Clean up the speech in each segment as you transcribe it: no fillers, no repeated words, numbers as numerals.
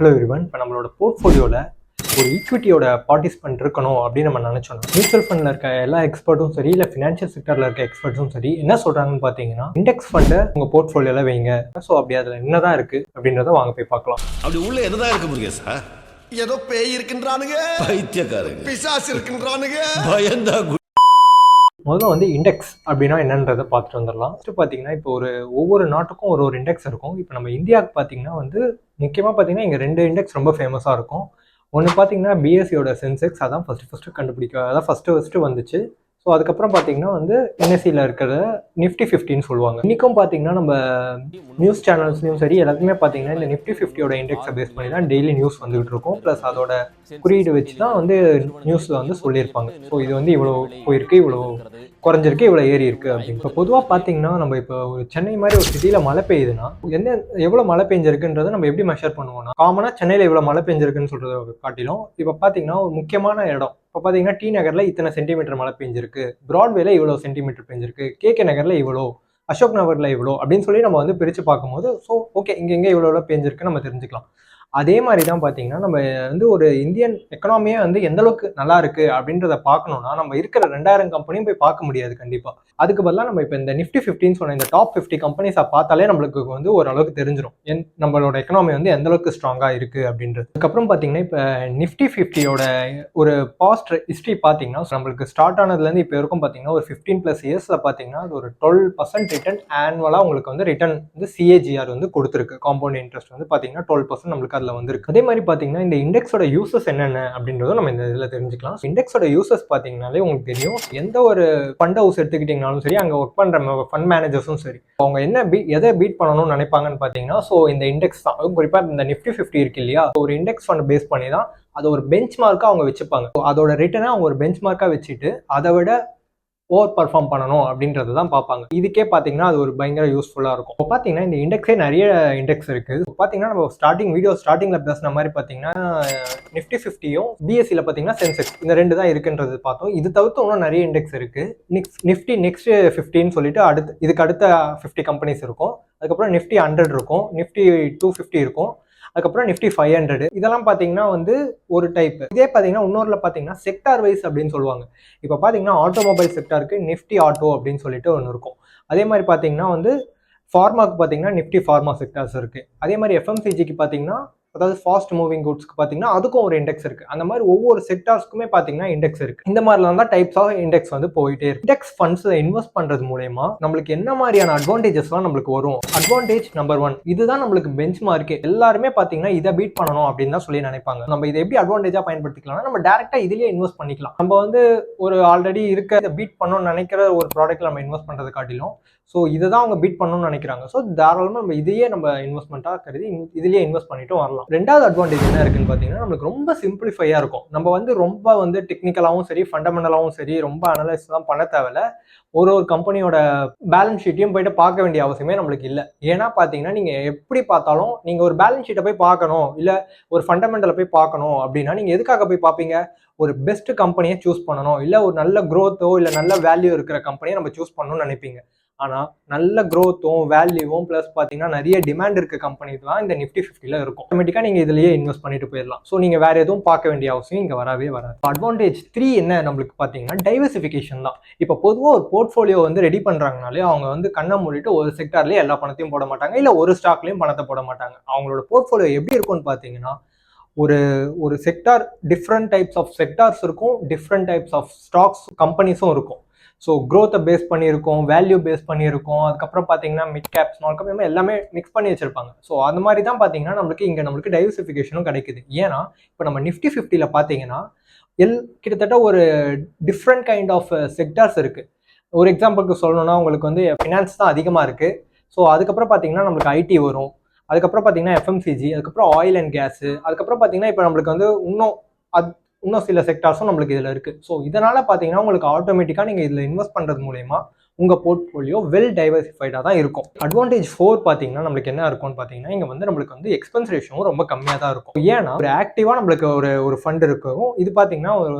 Hello everyone. இப்போ நம்மளோட போர்ட்ஃபோலியோவில் ஒரு ஈக்விட்டியோட பார்ட்டிசிபென்ட் இருக்கணும் அப்படின்னு நம்ம நினச்சோம்னா மியூச்சுவல் ஃபண்டில் இருக்க எல்லா எக்ஸ்பர்ட்டும் சரி, இல்லை ஃபினான்ஷியல் செக்டரில் இருக்க எக்ஸ்பர்ட்ஸும் சரி என்ன சொல்கிறாங்கன்னு பார்த்தீங்கன்னா, இண்டெக்ஸ் ஃபண்டை உங்கள் போர்ட்ஃபோலியோவில் வைங்க. ஸோ அப்படி அதில் என்னதான் இருக்குது அப்படின்றத வாங்க போய் பார்க்கலாம். அப்படி உள்ள என்னதான் இருக்கு முருகேசா? ஏதோ பேய் இருக்கின்றானுங்க, பைத்தியக்காரங்க, பிசாசு இருக்கின்றானுங்க, பயந்தா. முதல்ல வந்து இண்டெக்ஸ் அப்படின்னா என்னன்றதை பார்த்துட்டு வந்துடலாம். ஃபஸ்ட்டு பார்த்தீங்கன்னா, இப்போ ஒவ்வொரு நாட்டுக்கும் ஒரு இண்டெக்ஸ் இருக்கும். இப்போ நம்ம இந்தியாவுக்கு பார்த்தீங்கன்னா வந்து முக்கியமாக பார்த்தீங்கன்னா இங்கே 2 இண்டெக்ஸ் ரொம்ப ஃபேமஸாக இருக்கும். ஒன்று பார்த்தீங்கன்னா பிஎஸ்சியோட சென்செக்ஸ், அதான் அதான் ஃபஸ்ட்டு வந்துச்சு. ஸோ அதுக்கப்புறம் பார்த்தீங்கன்னா வந்து என்எஸ்சியில் இருக்கிற நிஃப்டி 50ன்னு சொல்லுவாங்க. இன்றைக்கும் பார்த்தீங்கன்னா நம்ம நியூஸ் சேனல்ஸ்லையும் சரி எல்லாத்துக்குமே பார்த்தீங்கன்னா இந்த நிஃப்டி 50யோட இண்டெக்ஸை பேஸ் பண்ணி தான் டெய்லி நியூஸ் வந்துகிட்டு இருக்கும். ப்ளஸ் அதோட குறியீடு வச்சு தான் வந்து நியூஸில் வந்து சொல்லியிருப்பாங்க. ஸோ இது வந்து இவ்வளோ போயிருக்கு, இவ்வளோ குறைஞ்சிருக்கு, இவ்வளோ ஏறி இருக்குது அப்படின்னு. இப்போ பொதுவாக பார்த்தீங்கன்னா நம்ம இப்போ ஒரு சென்னை மாதிரி ஒரு சிட்டியில் மழை பெய்யுதுன்னா எவ்வளோ மழை பெஞ்சிருக்குன்றதை நம்ம எப்படி மெஷர் பண்ணுவோம்னா, காமனாக சென்னையில் இவ்வளோ மழை பெஞ்சிருக்குன்னு சொல்கிறத காட்டிலும் இப்போ பார்த்தீங்கன்னா ஒரு முக்கியமான இடம், இப்போ பார்த்தீங்கன்னா டி நகரில் இத்தனை சென்டிமீட்டர் மழை பெஞ்சிருக்கு, பிராட்வேல இவ்வளோ சென்டிமீட்டர் பெஞ்சிருக்கு, கேகே நகரில் இவ்வளோ, அசோக் நகரில் இவ்வளோ அப்படின்னு சொல்லி நம்ம வந்து பிரித்து பார்க்கும்போது ஸோ ஓகே இங்கே இவ்வளோ பெஞ்சிருக்குன்னு நம்ம தெரிஞ்சுக்கலாம். அதே மாதிரி தான் பார்த்தீங்கன்னா நம்ம வந்து ஒரு இந்தியன் எக்கனாமியே வந்து எந்த அளவுக்கு நல்லா இருக்கு அப்படின்றத பார்க்கணும்னா நம்ம இருக்கிற 2000 கம்பெனியும் போய் பார்க்க முடியாது கண்டிப்பாக. அதுக்கு பதிலாக நம்ம இப்போ இந்த நிஃப்டி 50ன்னு சொன்ன இந்த டாப் 50 கம்பெனிஸை பார்த்தாலே நம்மளுக்கு வந்து ஓரளவுக்கு தெரிஞ்சிடும் நம்மளோட எக்கனாமி வந்து எந்த அளவுக்கு ஸ்ட்ராங்காக இருக்கு அப்படின்றது. அதுக்கப்புறம் பார்த்தீங்கன்னா இப்போ நிஃப்டி 50யோட ஒரு பாஸ்ட் ஹிஸ்ட்ரி பார்த்தீங்கன்னா நம்மளுக்கு ஸ்டார்ட் ஆனதுலேருந்து இப்போ இருக்கும் பார்த்தீங்கன்னா ஒரு 15+ இயர்ஸில் பார்த்தீங்கன்னா அது ஒரு 12% ரிட்டர்ன் ஆனுவலாக உங்களுக்கு வந்து ரிட்டர்ன் வந்து சிஏஜிஆர் வந்து கொடுத்துருக்கு. காம்பவுண்ட் இன்ட்ரெஸ்ட் வந்து பார்த்தீங்கன்னா 12% நம்மளுக்கு அதில் வந்துருக்கு. அதே மாதிரி பார்த்தீங்கன்னா இந்த இண்டெக்ஸோட யூசஸ் என்னென்ன அப்படின்றதும் நம்ம இந்த இதில் தெரிஞ்சுக்கலாம். இண்டெக்ஸோட யூசஸ் பார்த்தீங்கன்னாலே உங்களுக்கு தெரியும். எந்த ஒரு ஃபண்ட் ஹவுஸ் எடுத்துக்கிட்டிங்கனாலும் சரி, அங்கே ஒர்க் பண்ணுற ஃபண்ட் மேனேஜர்ஸும் சரி, அவங்க எதை பீட் பண்ணணும்னு நினைப்பாங்கன்னு பார்த்தீங்கன்னா ஸோ இந்த இண்டெக்ஸ் தான். குறிப்பாக இந்த நிஃப்டி 50 இருக்கு இல்லையா, ஒரு இண்டெக்ஸ் ஃபண்ட் பேஸ் பண்ணி தான் அதை ஒரு பெஞ்ச் மார்க்காக அவங்க வச்சுப்பாங்க. அதோட ரிட்டர்னை அவங்க ஒரு பெஞ்ச் மார்க்காக வச்சுட்டு அதை விட ஓவர் பர்ஃபார்ம் பண்ணணும் அப்படின்றது தான் பார்ப்பாங்க. இதுக்கே பார்த்தீங்கன்னா அது ஒரு பயங்கர யூஸ்ஃபுல்லாக இருக்கும். இப்போ பார்த்தீங்கன்னா இந்த இண்டெக்ஸே நிறைய இண்டெக்ஸ் இருக்குது. பார்த்தீங்கன்னா நம்ம ஸ்டார்டிங்கில் பேசின மாதிரி பார்த்தீங்கன்னா நிஃப்டி 50யும் பிஎஸ்சியில் பார்த்தீங்கன்னா சென்செக்ஸ், இந்த 2 தான் இருக்குன்றது பார்த்தோம். இது தவிர்த்து இன்னும் நிறைய இண்டெக்ஸ் இருக்குது. நிஃப்டி நெக்ஸ்ட் 50ன்னு சொல்லிட்டு இதுக்கு அடுத்த 50 கம்பெனிஸ் இருக்கும். அதுக்கப்புறம் நிஃப்டி 100 இருக்கும், நிஃப்டி 250 இருக்கும், அதுக்கப்புறம் நிஃப்டி 500. இதெல்லாம் பார்த்தீங்கன்னா வந்து ஒரு டைப். இதே பார்த்தீங்கன்னா இன்னொருல பார்த்தீங்கன்னா செக்டார் வைஸ் அப்படின்னு சொல்லுவாங்க. இப்போ பார்த்தீங்கன்னா ஆட்டோமொபைல் செக்டாருக்கு நிஃப்டி ஆட்டோ அப்படின்னு சொல்லிட்டு ஒன்று இருக்கும். அதே மாதிரி பார்த்தீங்கன்னா வந்து ஃபார்மாக்கு பார்த்தீங்கன்னா நிஃப்டி ஃபார்மா செக்டார்ஸ் இருக்குது. அதே மாதிரி எஃப்எம்சிஜிக்கு பார்த்தீங்கன்னா அதாவது ஃபாஸ்ட் மூவிங் குட்ஸ்க்கு பார்த்தீங்கன்னா அதுக்கும் ஒரு இண்டெக்ஸ் இருக்குது. அந்த மாதிரி ஒவ்வொரு செக்டார்ஸ்க்குமே பார்த்தீங்கன்னா இண்டெக்ஸ் இருக்குது. இந்த மாதிரிலாம் தான் டைப்ஸ் ஆஃப் இண்டெக்ஸ் வந்து போயிட்டே இருக்கு. இண்டெக்ஸ் ஃபண்ட்ஸில் இன்வெஸ்ட் பண்ணுறது மூலயமா நம்மளுக்கு என்ன மாதிரியான அட்வான்டேஜஸ்லாம் நம்மளுக்கு வரும்? அட்வான்டேஜ் நம்பர் 1, இதுதான் நம்மளுக்கு பெஞ்ச் மார்க்கே. எல்லாருமே பார்த்தீங்கன்னா இதை பீட் பண்ணணும் அப்படின்னு தான் சொல்லி நினைப்பாங்க. நம்ம இதை எப்படி அட்வான்டேஜாக பயன்படுத்திக்கலாம்னா நம்ம டேரெக்டாக இதுலேயே இன்வெஸ்ட் பண்ணிக்கலாம். நம்ம வந்து ஒரு ஆல்ரெடி இருக்க பீட் பண்ணணும்னு நினைக்கிற ஒரு ப்ராடக்ட்ல நம்ம இன்வெஸ்ட் பண்ணுறது காட்டிலும் ஸோ இதை தான் அவங்க பீட் பண்ணணும்னு நினைக்கிறாங்க. ஸோ தாராளமாக நம்ம இதையே நம்ம இன்வெஸ்ட்மெண்ட்டாக கருதி இதுலேயே இன்வெஸ்ட் பண்ணிட்டும் வரலாம். 2வது அட்வான்டேஜ் என்ன இருக்குன்னு பார்த்தீங்கன்னா நம்மளுக்கு ரொம்ப சிம்பிளிஃபையாக இருக்கும். நம்ம வந்து ரொம்ப வந்து டெக்னிக்கலாகவும் சரி, ஃபண்டமெண்டலாகவும் சரி ரொம்ப அனலைஸ் தான் பண்ண தேவையில்ல. ஒரு கம்பெனியோட பேலன்ஸ் ஷீட்டையும் போயிட்டு பார்க்க வேண்டிய அவசியமே நம்மளுக்கு இல்லை. ஏன்னா பார்த்தீங்கன்னா நீங்கள் எப்படி பார்த்தாலும் நீங்கள் ஒரு பேலன்ஸ் ஷீட்டை போய் பார்க்கணும், இல்லை ஒரு ஃபண்டமெண்டலை போய் பார்க்கணும் அப்படின்னா நீங்கள் எதுக்காக போய் பார்ப்பீங்க? ஒரு பெஸ்ட் கம்பெனியை சூஸ் பண்ணணும், இல்லை ஒரு நல்ல க்ரோத்தோ இல்லை நல்ல வேல்யூ இருக்கிற கம்பெனியை நம்ம சூஸ் பண்ணணும்னு நினைப்பீங்க. ஆனால் நல்ல க்ரோத்தும் வேல்யூவும் ப்ளஸ் பார்த்தீங்கன்னா நிறைய டிமாண்ட் இருக்க கம்பெனி தான் இந்த நிஃப்டி 50ல இருக்கும். ஆட்டோமேட்டிக்காக நீங்கள் இதுலேயே இன்வெஸ்ட் பண்ணிட்டு போயிடலாம். ஸோ நீங்கள் வேறு எதுவும் பார்க்க வேண்டிய அவசியம் இங்கே வரவே வராது. அட்வான்டேஜ் 3 என்ன நம்மளுக்கு பார்த்தீங்கன்னா டைவர்சிஃபிகேஷன் தான். இப்போ பொதுவாக ஒரு போர்ட்ஃபோலியோ வந்து ரெடி பண்ணுறாங்கனாலே அவங்க வந்து கண்ணை மூடிட்டு ஒரு செக்டார்லேயே எல்லா பணத்தையும் போட மாட்டாங்க, இல்லை ஒரு ஸ்டாக்லையும் பணத்தை போட மாட்டாங்க. அவங்களோட போர்ட்ஃபோலியோ எப்படி இருக்கும்னு பார்த்தீங்கன்னா ஒரு sector different types of sectors இருக்கும், டிஃப்ரெண்ட் டைப்ஸ் ஆஃப் ஸ்டாக்ஸ் கம்பெனிஸும் இருக்கும். ஸோ க்ரோத்தை பேஸ் பண்ணியிருக்கோம், வேல்யூ பேஸ் பண்ணியிருக்கோம், அதுக்கப்புறம் பார்த்தீங்கன்னா மிட் கேப் ஸ்மால் கேப் எல்லாமே மிக்ஸ் பண்ணி வச்சிருப்பாங்க. ஸோ அந்த மாதிரி தான் பார்த்தீங்கன்னா நம்மளுக்கு டைவர்சிஃபிகேஷனும் கிடைக்குது. ஏன்னா இப்போ நம்ம நிஃப்டி 50ல பார்த்தீங்கன்னா கிட்டத்தட்ட ஒரு டிஃப்ரெண்ட் கைண்ட் ஆஃப் செக்டார்ஸ் இருக்குது. ஒரு எக்ஸாம்பிளுக்கு சொல்லணும்னா உங்களுக்கு வந்து ஃபினான்ஸ் தான் அதிகமாக இருக்குது. ஸோ அதுக்கப்புறம் பார்த்தீங்கன்னா நம்மளுக்கு ஐடி வரும், அதுக்கப்புறம் பார்த்தீங்கன்னா எஃப்எம்சிஜி, அதுக்கப்புறம் ஆயில் அண்ட் கேஸு, அதுக்கப்புறம் பார்த்தீங்கன்னா இப்போ நம்மளுக்கு வந்து இன்னும் சில செக்டார்ஸும் நம்மளுக்கு இதில் இருக்குது. ஸோ இதனால் பார்த்தீங்கன்னா உங்களுக்கு ஆட்டோமேட்டிக்காக நீங்கள் இதில் இன்வெஸ்ட் பண்ணுறது மூலயமா உங்கள் போர்ட்ஃபோலியோ வெல் டைவர்சிஃபைடாக தான் இருக்கும். அட்வான்டேஜ் 4 பார்த்தீங்கன்னா நம்மளுக்கு என்ன இருக்கும்னு பார்த்தீங்கன்னா இங்கே வந்து நம்மளுக்கு வந்து எக்ஸ்பென்ஸ் ரேஷியோவும் ரொம்ப கம்மியாக தான் இருக்கும். ஏன்னா ஒரு ஆக்டிவாக நம்மளுக்கு ஒரு ஃபண்ட் இருக்கும், இது பார்த்தீங்கன்னா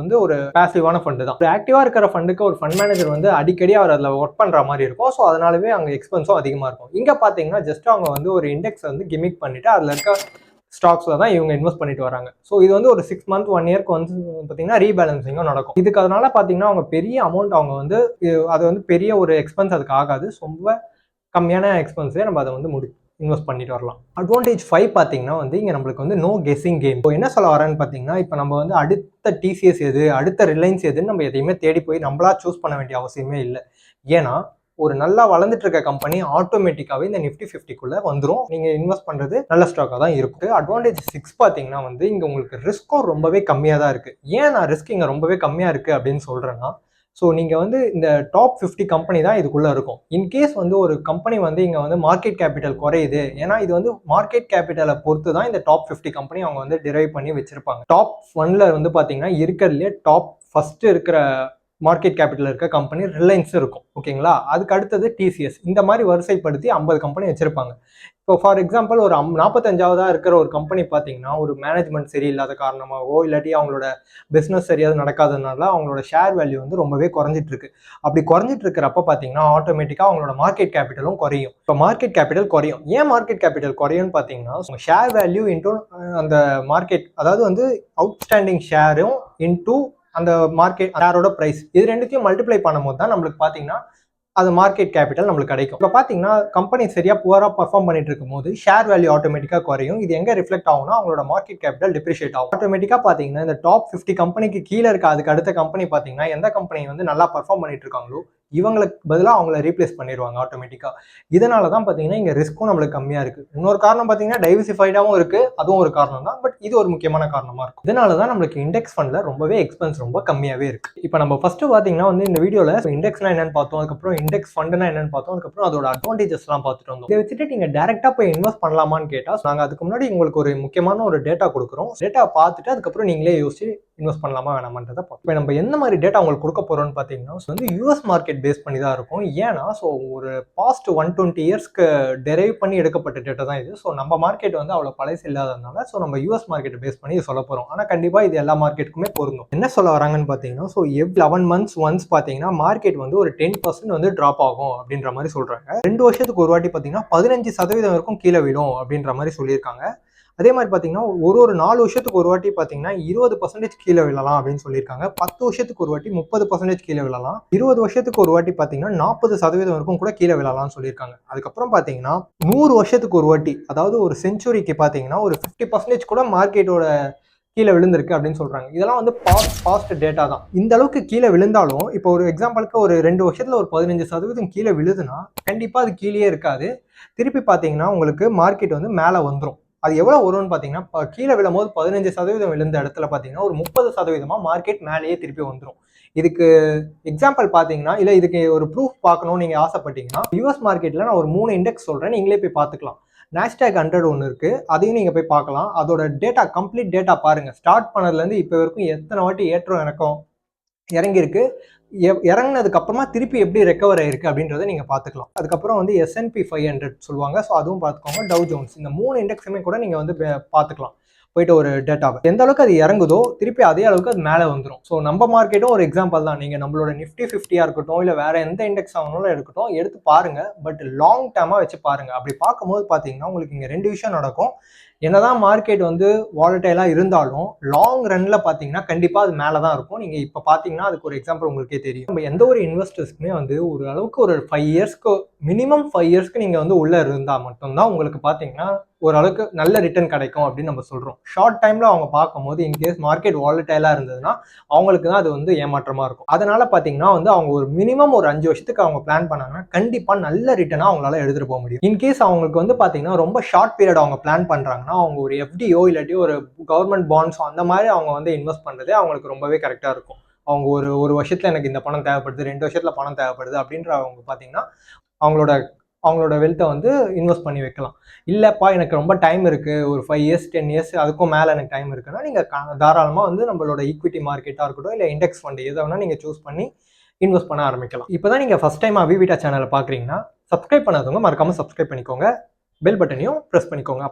ஒரு பேசிவான ஃபண்டு தான். ஒரு ஆக்டிவாக இருக்கிற ஃபண்டுக்கு ஒரு ஃபண்ட் மேனேஜர் வந்து அடிக்கடி அவர் அதில் ஒர்க் பண்ணுற மாதிரி இருக்கும். ஸோ அதனாலவே அங்கே எக்ஸ்பென்ஸும் அதிகமாக இருக்கும். இங்கே பார்த்தீங்கன்னா ஜஸ்ட் அவங்க வந்து ஒரு இண்டெக்ஸ் வந்து கிமிக் பண்ணிவிட்டு அதில் இருக்க ஸ்டாக்ஸில் தான் இவங்க இன்வெஸ்ட் பண்ணிட்டு வராங்க. ஸோ இது வந்து ஒரு 6 மந்த் 1 இயர்க்கு வந்து பார்த்தீங்கன்னா ரீபேலன்சிங்கும் நடக்கும். இதுக்கு அதனால பார்த்தீங்கன்னா அவங்க பெரிய அமௌண்ட் அவங்க வந்து அது வந்து பெரிய ஒரு எக்ஸ்பென்ஸ் அதுக்கு ஆகாது. ரொம்ப கம்மியான எக்ஸ்பென்ஸே நம்ம அதை வந்து இன்வெஸ்ட் பண்ணிட்டு வரலாம். அட்வான்டேஜ் 5 பார்த்தீங்கன்னா வந்து இங்கே நம்மளுக்கு வந்து நோ கெஸ்ஸிங் கேம். இப்போ என்ன சொல்ல வரேன்னு பார்த்தீங்கன்னா, இப்போ நம்ம வந்து அடுத்த டிசிஎஸ் எது, அடுத்த ரிலையன்ஸ் எதுன்னு நம்ம எதையுமே தேடி போய் நம்மளா சூஸ் பண்ண வேண்டிய அவசியமே இல்லை. ஏன்னா ஒரு நல்லா வளர்ந்துட்டு இருக்க கம்பெனி ஆட்டோமேட்டிக்காவே இந்த நிஃப்டி 50க்குள்ள வந்துடும். நீங்க இன்வெஸ்ட் பண்றது நல்ல ஸ்டாக்காக தான் இருக்கும். அட்வான்டேஜ் 6 பார்த்தீங்கன்னா வந்து இங்க உங்களுக்கு ரிஸ்க்கும் ரொம்பவே கம்மியாக தான் இருக்கு. ஏன் நான் ரிஸ்க் இங்க ரொம்பவே கம்மியா இருக்கு அப்படின்னு சொல்றேன்னா, ஸோ நீங்கள் வந்து இந்த டாப் 50 கம்பெனி தான் இதுக்குள்ளே இருக்கும். இன்கேஸ் வந்து ஒரு கம்பெனி வந்து இங்கே வந்து மார்க்கெட் கேபிட்டல் குறையுது, ஏன்னா இது வந்து மார்க்கெட் கேபிட்டலை பொறுத்து தான் இந்த டாப் 50 கம்பெனி அவங்க வந்து டிரைவ் பண்ணி வச்சிருப்பாங்க. டாப் 1ல வந்து பார்த்தீங்கன்னா இருக்கிறதுலே டாப் ஃபர்ஸ்ட் இருக்கிற மார்க்கெட் கேபிட்டல் இருக்க கம்பெனி ரிலையன்ஸ் இருக்கும். ஓகேங்களா? அதுக்கு அடுத்தது டிசிஎஸ். இந்த மாதிரி வரிசைப்படுத்தி 50 கம்பெனி வச்சிருப்பாங்க. இப்போ ஃபார் எக்ஸாம்பிள் ஒரு 45ஆவதா இருக்கிற ஒரு கம்பெனி பார்த்தீங்கன்னா ஒரு மேனேஜ்மெண்ட் சரியில்லாத காரணமாகவோ இல்லாட்டி அவங்களோட பிஸ்னஸ் சரியாக நடக்காததுனால அவங்களோட ஷேர் வேல்யூ வந்து ரொம்பவே குறைஞ்சிட்டு இருக்கு. அப்படி குறைஞ்சிட்டு இருக்கிறப்ப பார்த்தீங்கன்னா ஆட்டோமேட்டிக்காக அவங்களோட மார்க்கெட் கேபிட்டலும் குறையும். இப்போ மார்க்கெட் கேபிட்டல் குறையும். ஏன் மார்க்கெட் கேபிட்டல் குறையும்னு பார்த்தீங்கன்னா ஷேர் வேல்யூ இன்டூ அந்த மார்க்கெட், அதாவது வந்து அவுட்ஸ்டாண்டிங் ஷேரும் இன்டூ அந்த மார்க்கெட் ஷேரோட பிரைஸ், இது ரெண்டுத்தையும் மல்டிப்ளை பண்ணும்போது தான் நம்மளுக்கு பார்த்தீங்கன்னா அது மார்க்கெட் கேபிட்டல் நம்மளுக்கு கிடைக்கும். இப்போ பார்த்தீங்கன்னா கம்பெனி சரியா புவராக பர்ஃபார்ம் பண்ணிட்டு இருக்கும் போது ஷேர் வேல்யூ ஆட்டோமேட்டிக்காக குறையும். இது எங்கே ரிஃப்ளெக்ட் ஆகும்னா அவங்களோட மார்க்கெட் கேபிட்டல் டிப்ரிஷியேட் ஆகும். ஆட்டோமேட்டிக்காக பார்த்தீங்கன்னா இந்த டாப் 50 கம்பெனிக்கு கீழே இருக்க அதுக்கு அடுத்த கம்பெனி பார்த்தீங்கன்னா எந்த கம்பெனி வந்து நல்லா பர்ஃபார்ம் பண்ணிட்டு இருக்காங்களோ இவங்களுக்கு பதிலாக அவங்கள ரீப்ளேஸ் பண்ணிடுவாங்க ஆட்டோமேட்டிக்காக. இதனால தான் பார்த்தீங்கன்னா இங்கே ரிஸ்க்கும் நம்மளுக்கு கம்மியாக இருக்குது. இன்னொரு காரணம் பார்த்தீங்கன்னா டைவர்சிஃபைடாகவும் இருக்குது, அதுவும் ஒரு காரணம் தான். பட் இது ஒரு முக்கியமான காரணமாக இருக்கும். இதனால தான் நம்மளுக்கு இண்டெக்ஸ் ஃபண்டில் ரொம்பவே எக்ஸ்பென்ஸ் ரொம்ப கம்மியாகவே இருக்குது. இப்போ நம்ம ஃபஸ்ட்டு பார்த்தீங்கன்னா வந்து இந்த வீடியோவில் இண்டெக்ஸ்னா என்னன்னு பார்த்தோம், அதுக்கப்புறம் இண்டெக்ஸ் ஃபண்டுனா என்னன்னு பார்த்தோம், அதுக்கப்புறம் அதோட அட்வான்டேஜஸ்லாம் பார்த்துட்டு வந்தோம். இதை வச்சுட்டு நீங்கள் டேரெக்டாக போய் இன்வெஸ்ட் பண்ணலாமான்னு கேட்டால் நாங்கள் அதுக்கு முன்னாடி உங்களுக்கு ஒரு முக்கியமான ஒரு டேட்டா கொடுக்குறோம். டேட்டா பார்த்துட்டு அதுக்கப்புறம் நீங்களே யோசிச்சு இன்வெஸ்ட் பண்ணலாமா வேணாமன்றதை பார்ப்போம். இப்போ நம்ம எந்த மாதிரி டேட்டா உங்களுக்கு கொடுக்க போகிறோம்னு பார்த்தீங்கன்னா வந்து யூஎஸ் மார்க்கெட் பேஸ் பண்ணி தான் இருக்கும். ஏன்னா ஸோ ஒரு பாஸ்ட் 120 இயர்ஸ்க்கு டெரைவ் பண்ணி எடுக்கப்பட்ட டேட்டா தான் இது. ஸோ நம்ம மார்க்கெட் வந்து அவ்வளோ பழசு இல்லாததுனால ஸோ நம்ம யூஎஸ் மார்க்கெட்டை பேஸ் பண்ணி சொல்ல போகிறோம். ஆனால் கண்டிப்பாக இது எல்லா மார்க்கெட்டுக்குமே பொருந்தும். என்ன சொல்ல வராங்கன்னு பார்த்தீங்கன்னா ஸோ 11 months ஒன்ஸ் பார்த்தீங்கன்னா மார்க்கெட் வந்து ஒரு 10% வந்து ட்ராப் ஆகும் அப்படின்ற மாதிரி சொல்கிறாங்க. 2 வருஷத்துக்கு ஒரு வாட்டி பார்த்தீங்கன்னா 15% வரைக்கும் கீழே விடும் அப்படின்ற மாதிரி சொல்லியிருக்காங்க. அதே மாதிரி பார்த்தீங்கன்னா ஒரு 4 வருஷத்துக்கு ஒரு வாட்டி பார்த்தீங்கன்னா 20% கீழே விழலாம் அப்படின்னு சொல்லியிருக்காங்க. 10 வருஷத்துக்கு ஒரு வாட்டி 30% கீழே விழலாம். 20 வருஷத்துக்கு ஒரு வாட்டி பார்த்தீங்கன்னா 40% வரைக்கும் கூட கீழே விழலாம்னு சொல்லியிருக்காங்க. அதுக்கப்புறம் பார்த்தீங்கன்னா 100 வருஷத்துக்கு ஒரு வாட்டி, அதாவது ஒரு செஞ்சுரிக்கு பார்த்தீங்கன்னா ஒரு 50% கூட மார்க்கெட்டோட கீழே விழுந்திருக்கு அப்படின்னு சொல்றாங்க. இதெல்லாம் வந்து பாஸ்ட் டேட்டா தான். இந்த அளவுக்கு கீழே விழுந்தாலும் இப்போ ஒரு எக்ஸாம்பிளுக்கு ஒரு 2 வருஷத்துல ஒரு 15% கீழே விழுதுன்னா கண்டிப்பா அது கீழே இருக்காது. திருப்பி பார்த்தீங்கன்னா உங்களுக்கு மார்க்கெட் வந்து மேலே வந்துடும். அது எவ்வளவு வரும்னு பார்த்தீங்கன்னா கீழே விழும்போது 15% விழுந்த இடத்துல பார்த்தீங்கன்னா ஒரு 30% மார்க்கெட் மேலேயே திருப்பி வந்துடும். இதுக்கு எக்ஸாம்பிள் பார்த்தீங்கன்னா இல்லை இதுக்கு ஒரு ப்ரூஃப் பார்க்கணும்னு நீங்கள் ஆசைப்பட்டீங்கன்னா யூஎஸ் மார்க்கெட்டில் நான் ஒரு 3 இண்டெக்ஸ் சொல்கிறேன், நீங்களே போய் பார்த்துக்கலாம். நாஸ்டாக் 100 ஒன்று இருக்குது, அதையும் நீங்கள் போய் பார்க்கலாம். அதோட டேட்டா கம்ப்ளீட் டேட்டா பாருங்கள். ஸ்டார்ட் பண்ணதுலேருந்து இப்போ வரைக்கும் எத்தனை வாட்டி ஏற்றம் இறக்கம் இறங்கியிருக்கு, இறங்கினதுக்கு அப்புறமா திருப்பி எப்படி ரெக்கவர் ஆயிருக்கு அப்படின்றத நீங்க பாத்துக்கலாம். அதுக்கப்புறம் வந்து S&P 500 சொல்லுவாங்க, ஸோ அதுவும் பார்த்துக்கோங்க. டவ் ஜோன்ஸ், இந்த 3 இண்டெக்ஸுமே கூட நீங்க வந்து பாத்துக்கலாம். போயிட்டு ஒரு டேட்டாவை எந்த அளவுக்கு அது இறங்குதோ திருப்பி அதே அளவுக்கு அது மேலே வந்துடும். ஸோ நம்ம மார்க்கெட்டும் ஒரு எக்ஸாம்பிள் தான். நீங்கள் நம்மளோட நிஃப்டி 50 இருக்கட்டும் இல்லை வேற எந்த இண்டெக்ஸ் ஆகணும் எடுக்கட்டும், எடுத்து பாருங்க. பட் லாங் டேர்மாக வச்சு பாருங்க. அப்படி பார்க்கும்போது பார்த்தீங்கன்னா உங்களுக்கு இங்கே 2 விஷயம் நடக்கும். என்னதான் மார்க்கெட் வந்து வாலட்டைலாக இருந்தாலும் லாங் ரன்ல பார்த்தீங்கன்னா கண்டிப்பாக அது மேலே தான் இருக்கும். நீங்கள் இப்போ பார்த்தீங்கன்னா அதுக்கு ஒரு எக்ஸாம்பிள் உங்களுக்கே தெரியும். நம்ம எந்த ஒரு இன்வெஸ்டர்ஸ்க்குமே வந்து ஒரு அளவுக்கு ஒரு 5 இயர்ஸ்க்கு மினிமம் 5 இயர்ஸ்க்கு நீங்கள் வந்து உள்ளே இருந்தால் மட்டும்தான் உங்களுக்கு பார்த்தீங்கன்னா ஓரளவுக்கு நல்ல ரிட்டர்ன் கிடைக்கும் அப்படின்னு நம்ம சொல்கிறோம். ஷார்ட் டைமில் அவங்க பார்க்கும்போது இன்கேஸ் மார்க்கெட் வாலட்டைலாக இருந்ததுன்னா அவங்களுக்கு தான் அது வந்து ஏமாற்றமாக இருக்கும். அதனால பார்த்தீங்கன்னா வந்து அவங்க ஒரு மினிமம் ஒரு 5 வருஷத்துக்கு அவங்க பிளான் பண்ணாங்கன்னா கண்டிப்பாக நல்ல ரிட்டர்னாக அவங்களால எடுத்துகிட்டு போக முடியும். இன்கேஸ் அவங்களுக்கு வந்து பார்த்தீங்கன்னா ரொம்ப ஷார்ட் பீரியட் அவங்க பிளான் பண்ணுறாங்கன்னா அவங்க ஒரு FDO இல்லாட்டி ஒரு கவர்மெண்ட் பாண்ட்ஸோ அந்த மாதிரி அவங்க வந்து இன்வெஸ்ட் பண்ணுறதே அவங்களுக்கு ரொம்பவே கரெக்டாக இருக்கும். அவங்க ஒரு வருஷத்தில் எனக்கு இந்த பணம் தேவைப்படுது, 2 வருஷத்தில் பணம் தேவைப்படுது அப்படின்ற அவங்க பார்த்தீங்கன்னா அவங்களோட வெல்த்தை வந்து இன்வெஸ்ட் பண்ணி வைக்கலாம். இல்லைப்பா எனக்கு ரொம்ப டைம் இருக்குது, ஒரு 5 இயர்ஸ் 10 இயர்ஸ் அதுக்கும் மேலே எனக்கு டைம் இருக்குன்னா நீங்கள் தாராளமாக வந்து நம்மளோட ஈக்விட்டி மார்க்கெட்டாக இருக்கட்டும் இல்லை இண்டெக்ஸ் ஃபண்ட் எதை வேணால் நீங்கள் சூஸ் பண்ணி இன்வெஸ்ட் பண்ண ஆரம்பிக்கலாம். இப்போ தான் நீங்கள் ஃபஸ்ட் டைம் அவிவிட்டா சேனலை பார்க்குறீங்கன்னா சப்ஸ்கிரைப் பண்ணாதவங்க மறக்காமல் சப்ஸ்கிரைப் பண்ணிக்கோங்க, பெல் பட்டனையும் ப்ரெஸ் பண்ணிக்கோங்க.